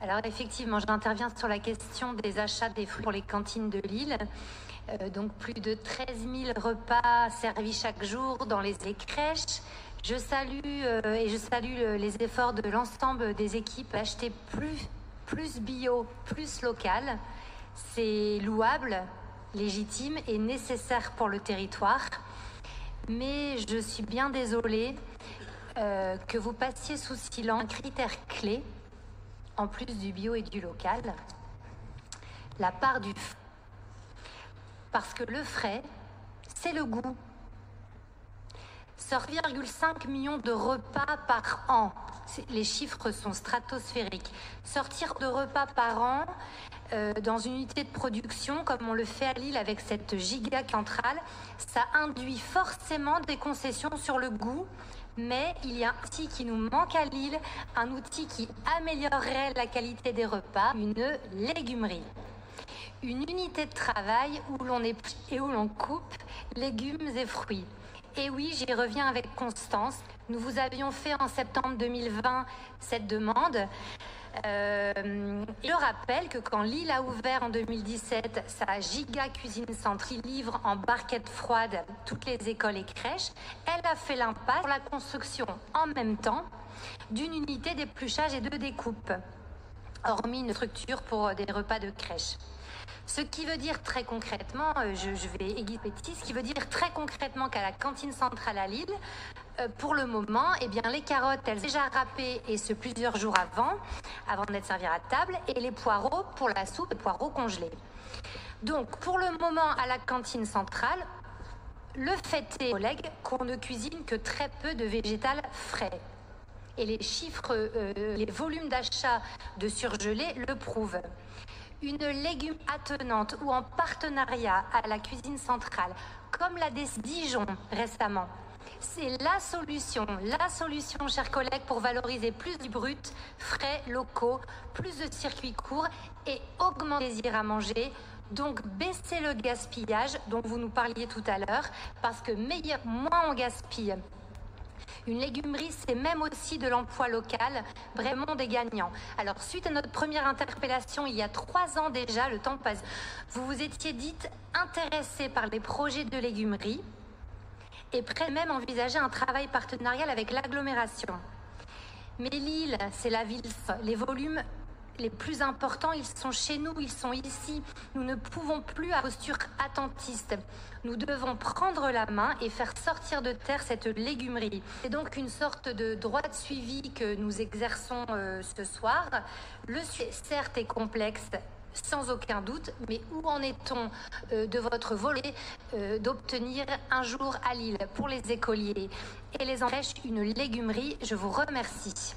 Alors effectivement, j'interviens sur la question des achats des fruits pour les cantines de Lille. Donc plus de 13 000 repas servis chaque jour dans les crèches. Je salue les efforts de l'ensemble des équipes à acheter plus bio, plus local. C'est louable, légitime et nécessaire pour le territoire. Mais je suis bien désolée que vous passiez sous silence un critère clé, en plus du bio et du local, la part du frais. Parce que le frais, c'est le goût. 1,5 million de repas par an. Les chiffres sont stratosphériques. Sortir de repas par an dans une unité de production, comme on le fait à Lille avec cette giga centrale, ça induit forcément des concessions sur le goût. Mais il y a un outil qui nous manque à Lille, un outil qui améliorerait la qualité des repas, une légumerie. Une unité de travail où l'on coupe légumes et fruits. Et oui, j'y reviens avec Constance. Nous vous avions fait en septembre 2020 cette demande. Je rappelle que quand Lille a ouvert en 2017 sa giga cuisine centre, qui livre en barquette froide toutes les écoles et crèches, elle a fait l'impasse sur la construction en même temps d'une unité d'épluchage et de découpe, hormis une structure pour des repas de crèche. Ce qui veut dire très concrètement, je vais aiguiller ce qui veut dire très concrètement qu'à la cantine centrale à Lille, pour le moment, eh bien, les carottes, elles sont déjà râpées et ce plusieurs jours avant d'être servies à table, et les poireaux pour la soupe, les poireaux congelés. Donc, pour le moment, à la cantine centrale, le fait est, collègues, qu'on ne cuisine que très peu de végétal frais. Et les chiffres, les volumes d'achat de surgelés le prouvent. Une légume attenante ou en partenariat à la cuisine centrale, comme l'a dit Dijon récemment, c'est la solution, chers collègues, pour valoriser plus du brut, frais, locaux, plus de circuits courts et augmenter le désir à manger. Donc, baisser le gaspillage dont vous nous parliez tout à l'heure, parce que moins on gaspille. Une légumerie, c'est même aussi de l'emploi local, vraiment des gagnants. Alors, suite à notre première interpellation, il y a 3 ans déjà, le temps passe, vous vous étiez dite intéressée par les projets de légumerie et prêt même à envisager un travail partenarial avec l'agglomération. Mais Lille, c'est la ville, les volumes les plus importants, ils sont chez nous, ils sont ici. Nous ne pouvons plus avoir posture attentiste. Nous devons prendre la main et faire sortir de terre cette légumerie. C'est donc une sorte de droit de suivi que nous exerçons ce soir. Le sujet, certes, est complexe, sans aucun doute, mais où en est-on de votre volet d'obtenir un jour à Lille pour les écoliers et les empêche une légumerie? Je vous remercie.